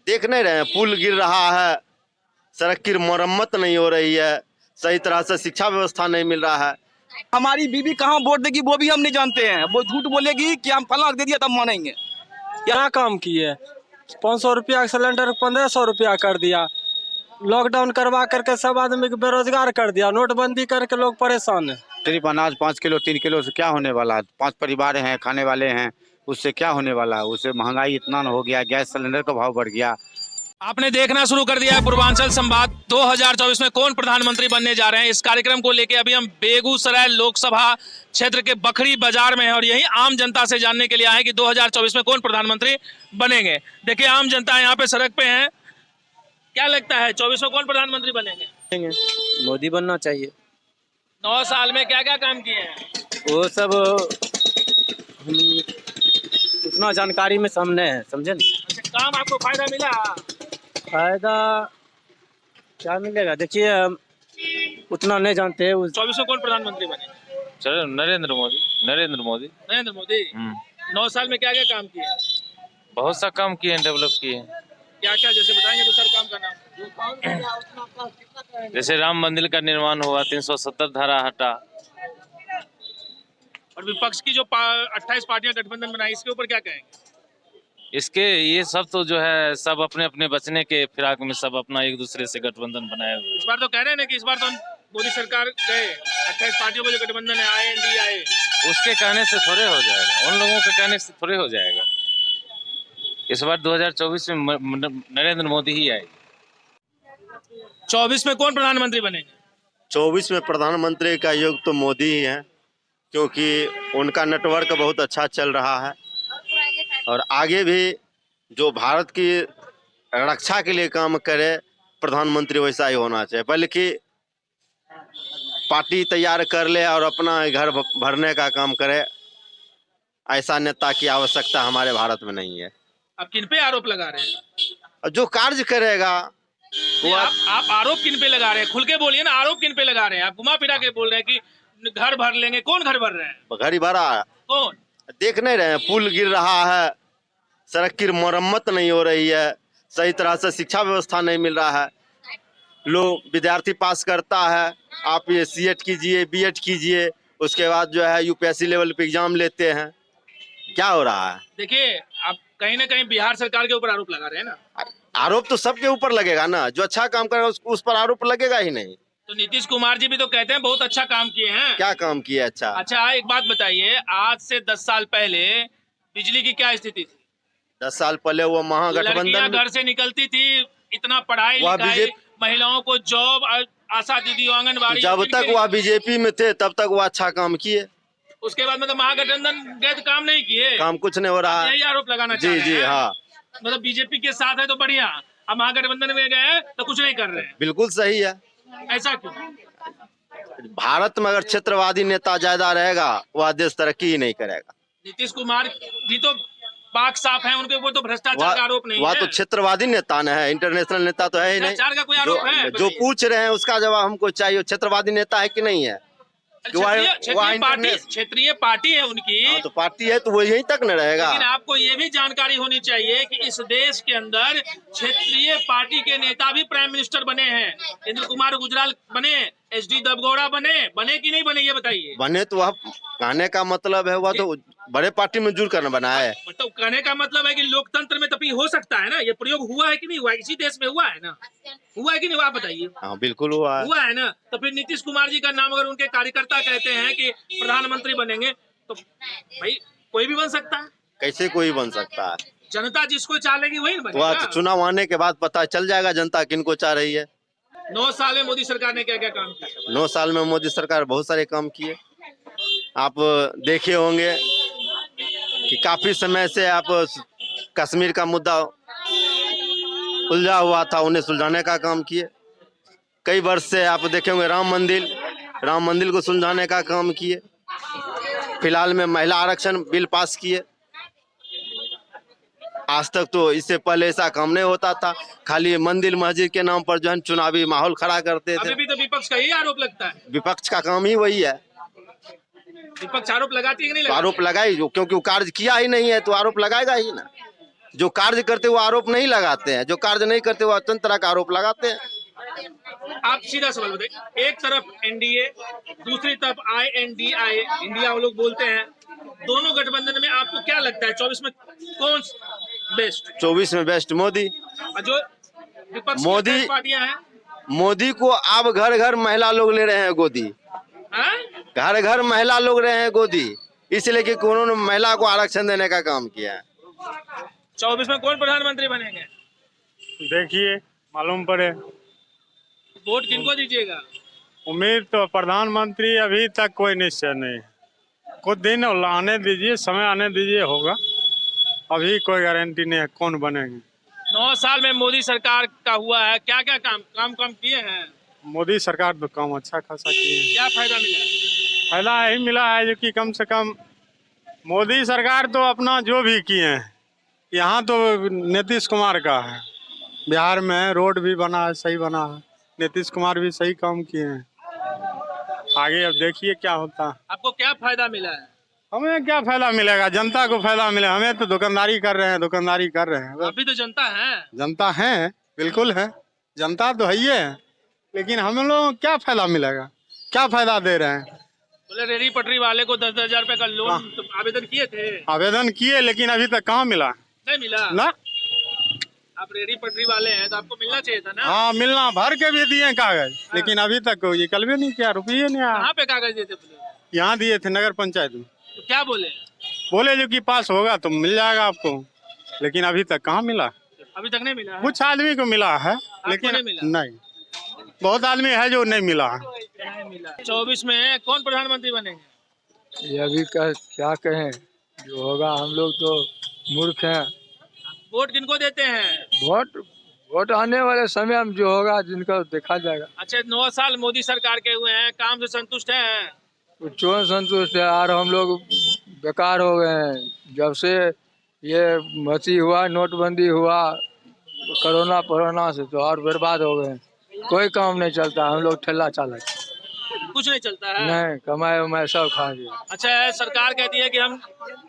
देख नहीं रहे हैं, पुल गिर रहा है, सड़क की मरम्मत नहीं हो रही है, सही तरह से शिक्षा व्यवस्था नहीं मिल रहा है। हमारी बीबी कहाँ वोट देगी वो भी हम नहीं जानते हैं। वो झूठ बोलेगी कि हम फलाना दे दिया तब मानेंगे। क्या काम किए? 500 रुपया सिलेंडर 1500 रुपया कर दिया। लॉकडाउन करवा करके सब आदमी को बेरोजगार कर दिया। नोटबंदी करके लोग परेशान है। सिर्फ अनाज 5 किलो 3 किलो से क्या होने वाला है? 5 परिवार हैं, खाने वाले हैं, उससे क्या होने वाला है? उससे महंगाई इतना हो गया, गैस सिलेंडर का भाव बढ़ गया। आपने देखना शुरू कर दिया है पूर्वांचल संवाद। 2024 में कौन प्रधानमंत्री बनने जा रहे हैं, इस कार्यक्रम को लेके अभी हम बेगूसराय लोकसभा क्षेत्र के बखरी बाजार में हैं और यही आम जनता से जानने के लिए आए कि 2024 में कौन प्रधानमंत्री बनेंगे। देखिए आम जनता यहाँ पे सड़क पे है, क्या लगता है 24 में कौन प्रधानमंत्री बनेंगे? मोदी बनना चाहिए। 9 साल में क्या क्या काम किए हैं? वो सब उतना जानकारी में सामने है, समझे न? अच्छा, काम आपको फायदा मिला? फायदा क्या मिलेगा? देखिए उतना नहीं जानते। 24 में कौन प्रधानमंत्री बनेंगे? चलो नरेंद्र मोदी। नरेंद्र मोदी। 9 साल में क्या क्या काम किए? बहुत सा काम किए हैं, डेवलप किए हैं। क्या क्या, जैसे बताएंगे तो सर काम का नाम। जैसे राम मंदिर का निर्माण हुआ, 370 धारा हटा। और विपक्ष की जो 28 पार्टियां गठबंधन बनाई, इसके ऊपर क्या कहेंगे? इसके ये सब तो जो है सब अपने अपने बचने के फिराक में सब अपना एक दूसरे से गठबंधन बनाए हुए। इस बार तो कह रहे हैं ना कि इस बार तो मोदी सरकार गए, 28 पार्टियों का जो गठबंधन है, आए उसके कहने से थोड़े हो जाएगा, उन लोगों के कहने से थोड़े हो जाएगा। इस बार 2024 में नरेंद्र मोदी ही आए। 24 में कौन प्रधानमंत्री बनेंगे? 24 में प्रधानमंत्री का योग तो मोदी ही है, क्योंकि उनका नेटवर्क बहुत अच्छा चल रहा है और आगे भी जो भारत की रक्षा के लिए काम करे प्रधानमंत्री वैसा ही होना चाहिए। बल्कि पार्टी तैयार कर ले और अपना घर भरने का काम करे, ऐसा नेता की आवश्यकता हमारे भारत में नहीं है। आप किन पे आरोप लगा रहे हैं? जो कार्य करेगा वो आप आरोप किन पे लगा रहे हैं? खुल के बोलिए ना, आरोप किन पे लगा रहे हैं? आप घुमा फिरा के बोल रहे हैं कि घर भर लेंगे। कौन घर भर रहे हैं? घर ही भरा। कौन? देख नहीं रहे हैं, पुल गिर रहा है, सड़क की मरम्मत नहीं हो रही है, सही तरह से शिक्षा व्यवस्था नहीं मिल रहा है। लोग विद्यार्थी पास करता है, आप ये सीएट कीजिए, बीएड कीजिए, उसके बाद जो है यूपीएससी लेवल पे एग्जाम लेते हैं। क्या हो रहा है? देखिए आप कहीं ना कहीं बिहार सरकार के ऊपर आरोप लगा रहे हैं ना। आरोप तो सबके ऊपर लगेगा ना, जो अच्छा काम करेगा उस पर आरोप लगेगा ही नहीं। तो नीतीश कुमार जी भी तो कहते हैं बहुत अच्छा काम किए हैं। क्या काम किया? अच्छा, एक बात बताइए, आज से 10 साल पहले बिजली की क्या स्थिति थी? 10 साल पहले वो महागठबंधन घर से निकलती थी, इतना पढ़ाई लिखाई, महिलाओं को जॉब, आशा दीदी, आंगनबाड़ी। जब तक वह बीजेपी में थे तब तक वो अच्छा काम किए। उसके बाद मतलब महागठबंधन गए तो काम नहीं किए। काम कुछ नहीं हो रहा है, यही आरोप लगाना जी जी हाँ। मतलब बीजेपी के साथ है तो बढ़िया, अब महागठबंधन में गए तो कुछ नहीं कर रहे हैं। बिल्कुल सही है। ऐसा क्यों? भारत में अगर क्षेत्रवादी नेता ज्यादा रहेगा वह देश तरक्की ही नहीं करेगा। नीतीश कुमार भी तो पाक साफ है, उनके ऊपर तो भ्रष्टाचार का आरोप नहीं है। वह तो क्षेत्रवादी नेता न है, इंटरनेशनल नेता तो है ही नहीं। भ्रष्टाचार का कोई आरोप है? जो पूछ रहे हैं उसका जवाब हमको चाहिए। क्षेत्रवादी नेता है कि नहीं है? क्षेत्रीय पार्टी है उनकी। तो पार्टी है तो वो यहीं तक न रहेगा। लेकिन आपको ये भी जानकारी होनी चाहिए कि इस देश के अंदर क्षेत्रीय पार्टी के नेता भी प्राइम मिनिस्टर बने हैं। इंद्र कुमार गुजराल बने, एचडी देवगौड़ा बने कि नहीं बने, ये बताइए। बने तो वह कहने का मतलब है वह तो बड़े पार्टी में जुड़ कर बना है। तो कहने का मतलब है कि लोकतंत्र में तभी हो सकता है ना। ये प्रयोग हुआ है कि नहीं हुआ? इसी देश में हुआ है ना, हुआ है कि नहीं? आप बताइए। हाँ बिल्कुल हुआ है ना। तो फिर नीतीश कुमार जी का नाम अगर उनके कार्यकर्ता कहते हैं कि प्रधानमंत्री बनेंगे तो भाई कोई भी बन सकता है। कैसे कोई बन सकता है? जनता जिसको चाहेगी वही बनेगा। वह चुनाव आने के बाद पता चल जाएगा जनता किनको चाह रही है। 9 साल में मोदी सरकार ने क्या क्या काम किया? 9 साल में मोदी सरकार बहुत सारे काम किए। आप देखे होंगे कि काफी समय से आप कश्मीर का मुद्दा उलझा हुआ था, उन्हें सुलझाने का काम किए। कई वर्ष से आप देखे होंगे राम मंदिर को सुलझाने का काम किए। फिलहाल में महिला आरक्षण बिल पास किए। आज तक तो इससे पहले ऐसा काम नहीं होता था, खाली मंदिर मस्जिद के नाम पर जो है चुनावी माहौल खड़ा करते थे। अभी भी तो विपक्ष का यही आरोप लगता है। विपक्ष का काम ही वही है। विपक्ष आरोप लगाती है कि नहीं लगाती? आरोप लगाई, क्योंकि वो कार्य किया ही नहीं है तो आरोप लगाएगा ही ना। जो कार्य करते वो आरोप नहीं लगाते हैं, जो कार्य नहीं करते वो अत्यंत तरह का आरोप लगाते हैं। आप सीधा सवाल बताइए, एक तरफ एनडीए, दूसरी तरफ INDI, इंडिया वो लोग बोलते हैं, दोनों गठबंधन में आपको क्या लगता है 24 में कौन बेस्ट? 24 में बेस्ट मोदी। और जो विपक्ष की मोदी- शेष पार्टियां हैं, मोदी को अब घर घर महिला लोग ले रहे हैं गोदी, हाँ? घर घर महिला लोग रहे हैं गोदी, इसलिए कि उन्होंने महिला को आरक्षण देने का काम किया है। 24 में कौन प्रधानमंत्री बनेंगे? देखिए मालूम पड़े। वोट किनको दीजिएगा? उम्मीद तो प्रधानमंत्री अभी तक कोई निश्चय नहीं है, कुछ दिन आने दीजिए, समय आने दीजिए, होगा। अभी कोई गारंटी नहीं है कौन बनेंगे। 9 साल में मोदी सरकार का हुआ है, क्या क्या काम किए हैं? मोदी सरकार तो काम अच्छा खासा किए हैं। क्या फायदा मिला? फायदा यही मिला है जो कि कम से कम मोदी सरकार तो अपना जो भी किए हैं, यहाँ तो नीतीश कुमार का है। बिहार में रोड भी बना है, सही बना है, नीतीश कुमार भी सही काम किए हैं। आगे अब देखिए क्या होता है। आपको क्या फायदा मिला है? हमें क्या फायदा मिलेगा, जनता को फायदा मिलेगा। हमें तो दुकानदारी कर रहे हैं। अभी तो जनता है। जनता है, बिल्कुल है, जनता तो है ही है, लेकिन हम लोगों को क्या फायदा मिलेगा, क्या फायदा दे रहे हैं। बोले रेहड़ी पटरी वाले को 10-10 हजार रुपए का लोन तो आवेदन किए थे, आवेदन किए लेकिन अभी तक कहाँ मिला नहीं मिला ना। आप रेहड़ी पटरी वाले हैं तो आपको मिलना चाहिए था ना। हाँ मिलना, भर के भी दिए कागज, लेकिन अभी तक ये कलवे नहीं किया, रुपये नहीं आया। कहाँ पे कागज देते बोले? यहाँ दिए थे नगर पंचायत में, तो क्या बोले? बोले जो कि पास होगा तो मिल जाएगा आपको, लेकिन अभी तक कहाँ मिला। अभी तक नहीं मिला है? कुछ आदमी को मिला है, लेकिन नहीं मिला? नहीं, बहुत आदमी है जो नहीं मिला है। नहीं मिला। 24 में कौन प्रधानमंत्री बनेंगे? ये अभी क्या कहें, जो होगा। हम लोग तो मूर्ख हैं। वोट किनको देते हैं? वोट आने वाले समय में जो होगा जिनका देखा जाएगा। अच्छा, 9 साल मोदी सरकार के हुए हैं, काम से संतुष्ट हैं? क्यों संतुष्ट है यार, हम लोग बेकार हो गए हैं। जब से ये मची हुआ, नोटबंदी हुआ, कोरोना से तो और बर्बाद हो गए। कोई काम नहीं चलता, हम लोग ठेला चालक, कुछ नहीं चलता है। नहीं कमाए उमाए सब खा गया। अच्छा, सरकार कहती है कि हम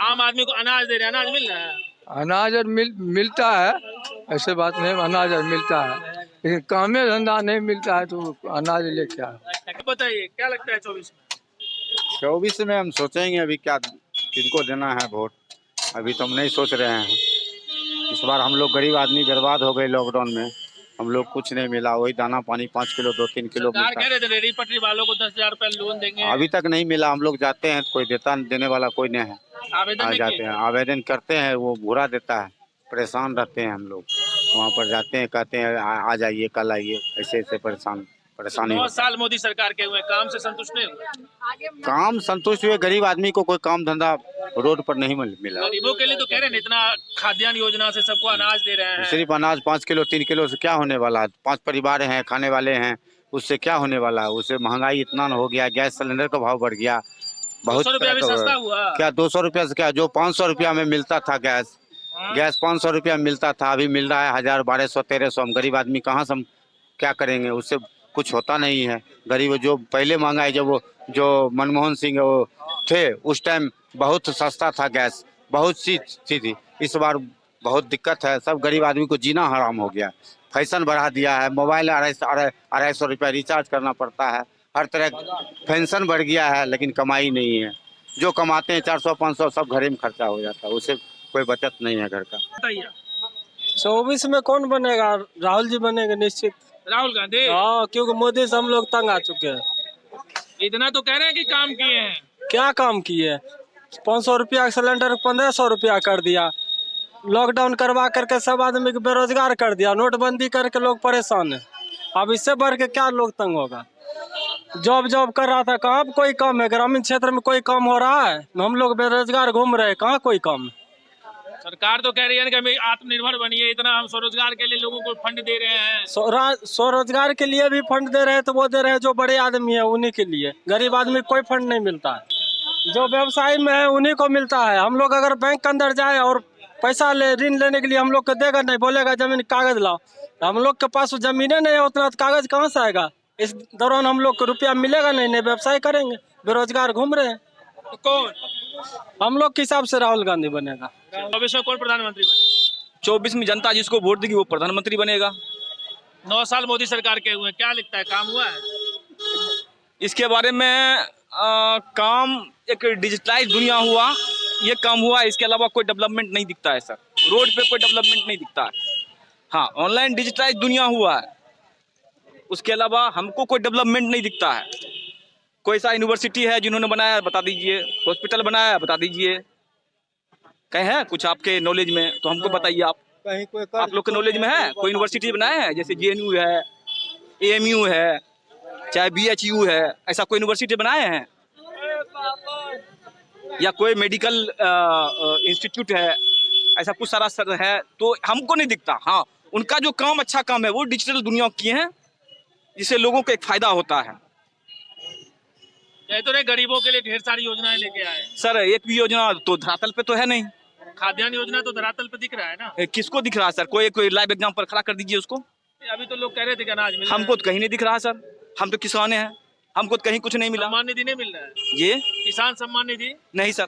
आम आदमी को अनाज दे रहे हैं, अनाज मिल रहा है? अनाज मिलता है, ऐसे बात नहीं, अनाज मिलता है, लेकिन कामे धंधा नहीं मिलता है तो अनाज ले क्या। बताइए क्या लगता है 24 में? 24 में हम सोचेंगे अभी क्या किनको देना है वोट, अभी तो हम नहीं सोच रहे हैं। इस बार हम लोग गरीब आदमी बर्बाद हो गए लॉकडाउन में, हम लोग कुछ नहीं मिला, वही दाना पानी 5 किलो 2-3 किलो सरकार मिलता कह है। रहे थे रेहड़ी पटरी वालों को 10,000 रुपए लोन देंगे, अभी तक नहीं मिला। हम लोग जाते हैं, कोई देने वाला कोई नहीं है। आवेदन आ नहीं जाते किए? हैं, आवेदन करते हैं, वो भूरा देता है, परेशान रहते हैं हम लोग। वहाँ पर जाते हैं, कहते हैं आ जाइए, कल आइए, ऐसे परेशानी 9 होती साल मोदी सरकार के हुए, काम से संतुष्ट नहीं हुए? है। काम संतुष्ट हुए, गरीब आदमी को कोई काम धंधा रोड पर नहीं मिला। गरीबों के लिए तो कह रहे हैं इतना खाद्यान्न योजना से सबको अनाज दे रहे हैं। सिर्फ अनाज 5 किलो 3 किलो से क्या होने वाला है। 5 परिवार हैं, खाने वाले हैं, उससे क्या होने वाला है। उससे महंगाई इतना हो गया, गैस सिलेंडर का भाव बढ़ गया, बहुत 200 रुपया भी सस्ता हुआ। क्या 200 रुपया से क्या, जो 500 रुपया में मिलता था गैस 500 रुपया में मिलता था, अभी मिल रहा है 1000 1200 1300। हम गरीब आदमी कहाँ से हम क्या करेंगे, उससे कुछ होता नहीं है। गरीब जो पहले महंगाई, जब वो जो मनमोहन सिंह वो थे उस टाइम बहुत सस्ता था गैस, बहुत सी थी। इस बार बहुत दिक्कत है, सब गरीब आदमी को जीना हराम हो गया। फैशन बढ़ा दिया है, मोबाइल 250 रुपया रिचार्ज करना पड़ता है, हर तरह पेंशन बढ़ गया है, लेकिन कमाई नहीं है। जो कमाते हैं 400-500 सब घरे में खर्चा हो जाता है, उससे कोई बचत नहीं है घर का। बताइए 24 में कौन बनेगा? राहुल जी बनेंगे निश्चित। राहुल गांधी? हाँ, क्योंकि मोदी से हम लोग तंग आ चुके हैं। इतना तो कह रहे हैं कि काम किए हैं। क्या काम किए? 500 रुपया का सिलेंडर 1500 रुपया कर दिया, लॉकडाउन करवा करके सब आदमी को बेरोजगार कर दिया, नोटबंदी करके लोग परेशान है। अब इससे बढ़ के क्या लोग तंग होगा? जॉब कर रहा था, कहाँ पे कोई काम है? ग्रामीण क्षेत्र में कोई काम हो रहा है? हम लोग बेरोजगार घूम रहे हैं, कहाँ कोई काम है? सरकार तो कह रही है कि हमें आत्मनिर्भर बनिए, इतना हम स्वरोजगार के लिए लोगों को फंड दे रहे हैं। स्वरोजगार के लिए भी फंड दे रहे हैं, तो वो दे रहे हैं जो बड़े आदमी है उन्हीं के लिए, गरीब आदमी को कोई फंड नहीं मिलता है। जो व्यवसाय में है उन्हीं को मिलता है। हम लोग अगर बैंक के अंदर जाए और पैसा ऋण लेने के लिए, हम लोग को देगा नहीं, बोलेगा जमीन कागज लाओ। हम लोग के पास जमीनें नहीं है उतना, तो कागज कहाँ से आएगा? इस दौरान हम लोग को रुपया मिलेगा नहीं व्यवसाय करेंगे, बेरोजगार घूम रहे हैं। तो कौन? हम लोग के हिसाब से राहुल गांधी बनेगा। 24 में कौन प्रधानमंत्री बने? 24 में जनता जिसको वोट देगी वो प्रधानमंत्री बनेगा। 9 साल मोदी सरकार के हुए, क्या लिखता है, काम हुआ है? इसके बारे में काम एक डिजिटलाइज दुनिया हुआ, ये काम हुआ, इसके अलावा कोई डेवलपमेंट नहीं दिखता है सर। रोड पे कोई डेवलपमेंट नहीं दिखता है। हाँ, ऑनलाइन डिजिटलाइज दुनिया हुआ है, उसके अलावा हमको कोई डेवलपमेंट नहीं दिखता है। कोई सा यूनिवर्सिटी है जिन्होंने बनाया है बता दीजिए, हॉस्पिटल बनाया है बता दीजिए, कहीं है कुछ आपके नॉलेज में तो हमको बताइए। आप कहीं कोई आप लोग के नॉलेज में है कोई यूनिवर्सिटी बनाया है? जैसे JNU है, AMU है, चाहे BHU है, ऐसा कोई यूनिवर्सिटी बनाए हैं? या कोई मेडिकल इंस्टीट्यूट है, ऐसा कुछ सारा सर है तो हमको नहीं दिखता। हाँ, उनका जो काम अच्छा काम है वो डिजिटल दुनिया किए हैं, जिससे लोगों को एक फायदा होता है। ये तो नहीं, गरीबों के लिए ढेर सारी योजनाएं लेके आए। सर एक भी योजना तो धरातल पे तो है नहीं। खाद्यान्न योजना तो धरातल पे दिख रहा है ना। किसको दिख रहा है सर? कोई लाइव एग्जाम्पल खड़ा कर दीजिए उसको। अभी तो लोग कह रहे थे कि अनाज मिल रहा है। हमको तो कहीं नहीं दिख रहा सर, हम तो किसान हैं, हमको तो कहीं कुछ नहीं मिला। सम्मान निधि नहीं मिल रहा है? ये किसान सम्मान निधि नहीं सर,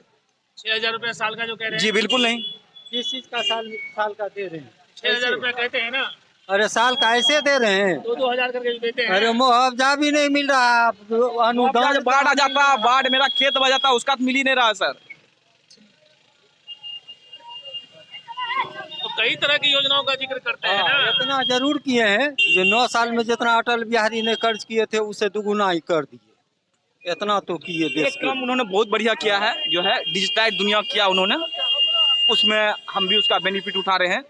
6,000 रुपया साल का जो कह रहे हैं। जी बिल्कुल नहीं। किस चीज का साल का दे रहे हैं? 6,000 रुपया कहते हैं ना, अरे साल का ऐसे दे रहे हैं? 2,000 करके जो देते हैं। अरे मुआवजा भी नहीं मिल रहा, अनुदान। बाढ़ आ जाता, बाढ़ मेरा खेत बह जाता, उसका तो मिल ही नहीं रहा सर। तो कई तरह की योजनाओं का जिक्र करते हैं ना। इतना जरूर किए हैं जो 9 साल में जितना अटल बिहारी ने कर्ज किए थे उससे दुगुना ही कर दिए। इतना तो किए देश एक के। काम उन्होंने बहुत बढ़िया किया है, जो है डिजिटाइज दुनिया किया उन्होंने, उसमें हम भी उसका बेनिफिट उठा रहे हैं।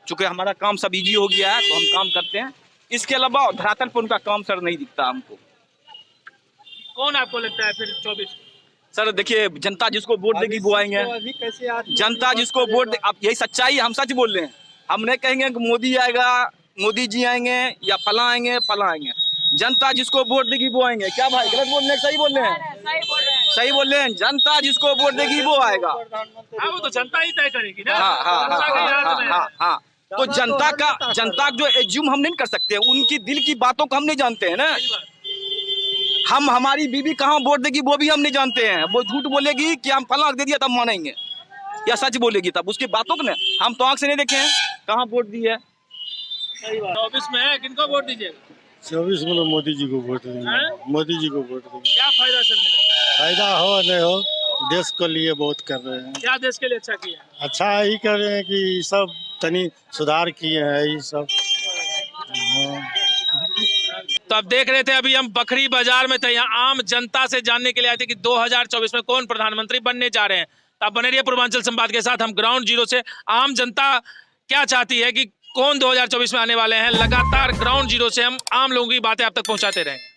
चूंकि हमारा काम सब इजी हो गया है तो हम काम करते हैं। इसके अलावा धरातल पर उनका काम सर नहीं दिखता हमको। कौन आपको लगता है फिर 24? सर देखिए, जनता जिसको वोट देगी वो आएंगे। अभी कैसे आदमी जनता जिसको वोट दे, आप यही सच्चाई, हम सच बोल रहे हैं। हम नहीं कहेंगे कि मोदी आएगा, मोदी जी आएंगे या फला आएंगे फला आएंगे। जनता जिसको वोट देगी वो आएंगे। क्या भाई गलत बोल रहे हैं? सही बोल रहे हैं? सही बोल रहे हैं। जनता जिसको वोट देगी वो आएगा। हाँ, वो तो जनता ही तय करेगी ना। हाँ हाँ हाँ जनता के हाथ में है। हाँ हाँ। तो जनता जो एज्यूम हम नहीं कर सकते, उनकी दिल की बातों को हम नहीं जानते हैं ना। हम हमारी बीबी कहाँ वोट देगी वो भी हम नहीं जानते हैं। वो झूठ बोलेगी कि हम फला दे दिया तब मानेंगे, या सच बोलेगी तब उसकी बातों को ना हम तो आंख से नहीं देखे हैं कहाँ वोट दी है। सही बात। 24 में है, किनको वोट दीजिएगा? 24 में तो मोदी जी को वोट देंगे। हैं? मोदी जी को वोट देंगे। क्या फायदा सर मिलेगा? फायदा हो नहीं हो, देश के लिए बहुत कर रहे हैं। क्या देश के लिए अच्छा किया है? अच्छा ही कर रहे हैं कि सब तनी सुधार किए हैं ये सब। तो अब देख रहे थे, अभी हम बखरी बाजार में थे, यहाँ आम जनता से जानने के लिए आए थे कि 2024 में कौन प्रधानमंत्री बनने जा रहे हैं। तो आप बने रहिए पूर्वांचल संवाद के साथ। हम ग्राउंड जीरो से आम जनता क्या चाहती है कि कौन 2024 में आने वाले हैं, लगातार ग्राउंड जीरो से हम आम लोगों की बातें आप तक पहुंचाते रहेंगे।